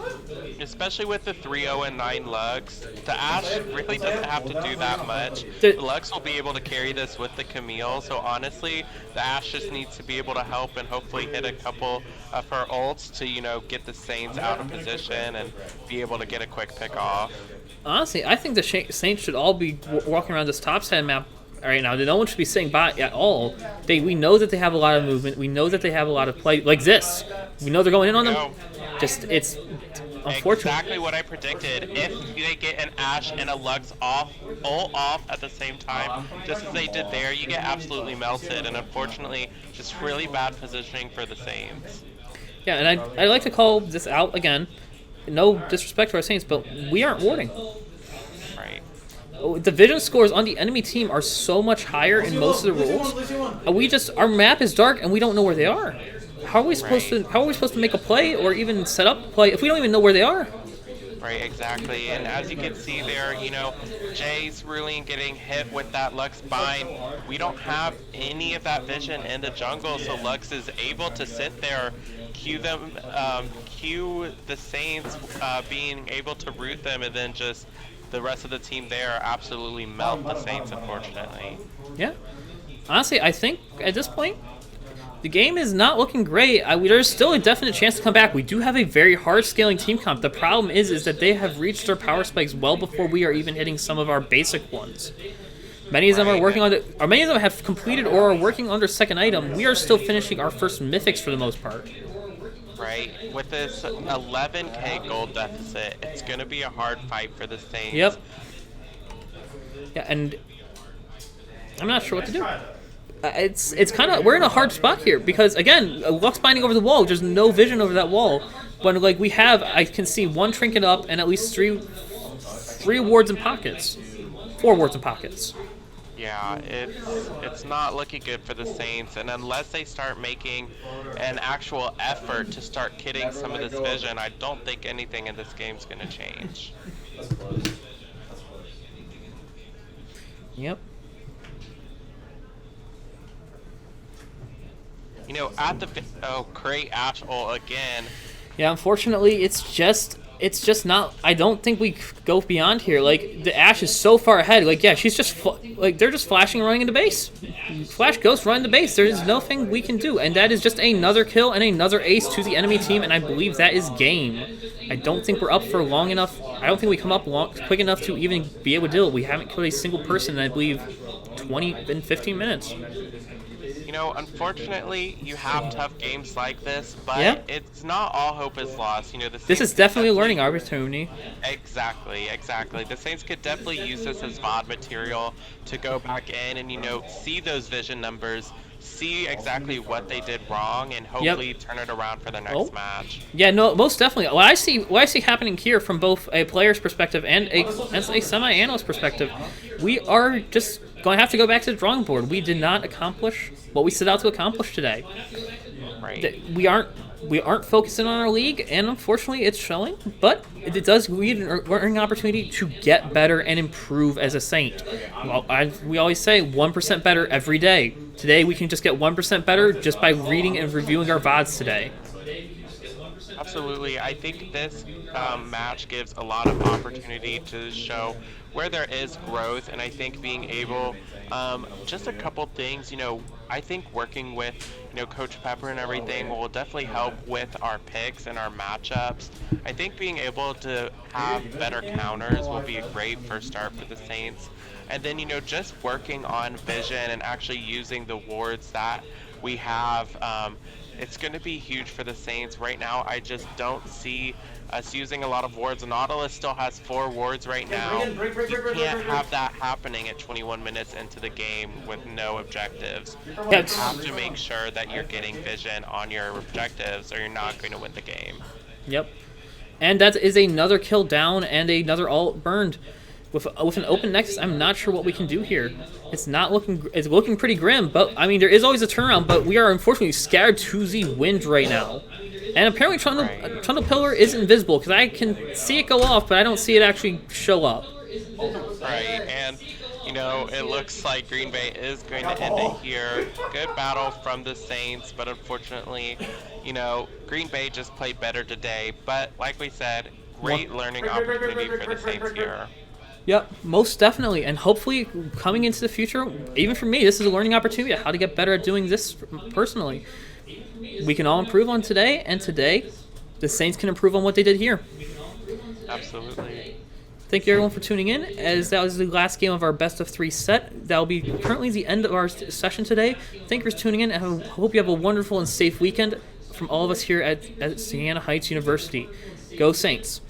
Especially with the 3-0 and 9 Lux, the Ashe really doesn't have to do that much. Lux will be able to carry this with the Camille, so honestly, the Ashe just needs to be able to help and hopefully hit a couple of her ults to, you know, get the Saints out of position and be able to get a quick pick off. Honestly, I think the Saints should all be walking around this top side map right now. No one should be sitting by at all. We know that they have a lot of movement. We know that they have a lot of play. Like this. We know they're going in on them. Just, it's unfortunate. Exactly what I predicted. If they get an Ashe and a Lux all off at the same time, just as they did there, you get absolutely melted. And unfortunately, just really bad positioning for the Saints. Yeah, and I'd like to call this out again. No disrespect to our Saints, but we aren't warding. Right. The vision scores on the enemy team are so much higher in most of the roles. Our map is dark and we don't know where they are. How are we supposed to make a play or even set up a play if we don't even know where they are? Right, exactly. And as you can see there, you know, Jay's really getting hit with that Lux bind. We don't have any of that vision in the jungle, so Lux is able to sit there, cue the Saints, being able to root them, and then just the rest of the team there absolutely melt the Saints, unfortunately. Yeah. Honestly, I think at this point, the game is not looking great. There's still a definite chance to come back. We do have a very hard scaling team comp. The problem is that they have reached their power spikes well before we are even hitting some of our basic ones. Many of them are working on many of them have completed or are working on their second item. We are still finishing our first mythics for the most part. Right, with this 11k gold deficit, it's going to be a hard fight for the Saints. Yep. Yeah, and I'm not sure what to do. It's kind of, we're in a hard spot here because again, Lux binding over the wall. There's no vision over that wall. But like we have, I can see 1 trinket up and at least three wards in pockets, 4 wards in pockets. Yeah, it's not looking good for the Saints, and unless they start making an actual effort to start kitting some of this vision, I don't think anything in this game's going to change. Yep. You know, at the great Ashe ult again. Yeah, unfortunately, it's just not. I don't think we go beyond here. Like the Ashe is so far ahead. Like yeah, she's just they're just flashing, running into base. Flash Ghost, run into base. There is nothing we can do, and that is just another kill and another ace to the enemy team. And I believe that is game. I don't think we're up for long enough. I don't think we come up quick enough to even be able to deal. We haven't killed a single person in I believe 15 minutes. You know, unfortunately, you have tough games like this, but it's not all hope is lost. You know, this is definitely a learning opportunity. Exactly. The Saints could definitely use this as VOD material to go back in and, you know, see those vision numbers, see exactly what they did wrong, and hopefully turn it around for the next match. Yeah, no, most definitely. What I see happening here from both a player's perspective and a semi-analyst perspective, we are just going to have to go back to the drawing board. We did not accomplish what we set out to accomplish today. Right. We aren't focusing on our league, and unfortunately, it's showing. But it does lead an learning opportunity to get better and improve as a Saint. Well, we always say 1% better every day. Today, we can just get 1% better just by reading and reviewing our VODs today. Absolutely. I think this match gives a lot of opportunity to show where there is growth, and I think being able, just a couple things, you know, I think working with, you know, Coach Pepper and everything will definitely help with our picks and our matchups. I think being able to have better counters will be a great first start for the Saints. And then, you know, just working on vision and actually using the wards that we have it's going to be huge for the Saints. Right now, I just don't see us using a lot of wards. Nautilus still has 4 wards right now. You can't have that happening at 21 minutes into the game with no objectives. You have to make sure that you're getting vision on your objectives or you're not going to win the game. Yep. And that is another kill down and another ult burned. With an open Nexus, I'm not sure what we can do here. It's looking pretty grim, but I mean there is always a turnaround, but we are unfortunately scared to the wind right now. And apparently Trundle Pillar is invisible because I can see it go off, but I don't see it actually show up. Right, and you know, it looks like Green Bay is going to end it here. Good battle from the Saints, but unfortunately, you know, Green Bay just played better today. But like we said, great learning opportunity for the Saints here. Yep, most definitely. And hopefully, coming into the future, even for me, this is a learning opportunity on how to get better at doing this personally. We can all improve on today, and today, the Saints can improve on what they did here. Absolutely. Thank you everyone for tuning in, as that was the last game of our best of 3 set. That will be currently the end of our session today. Thank you for tuning in, and I hope you have a wonderful and safe weekend from all of us here at Siena Heights University. Go Saints!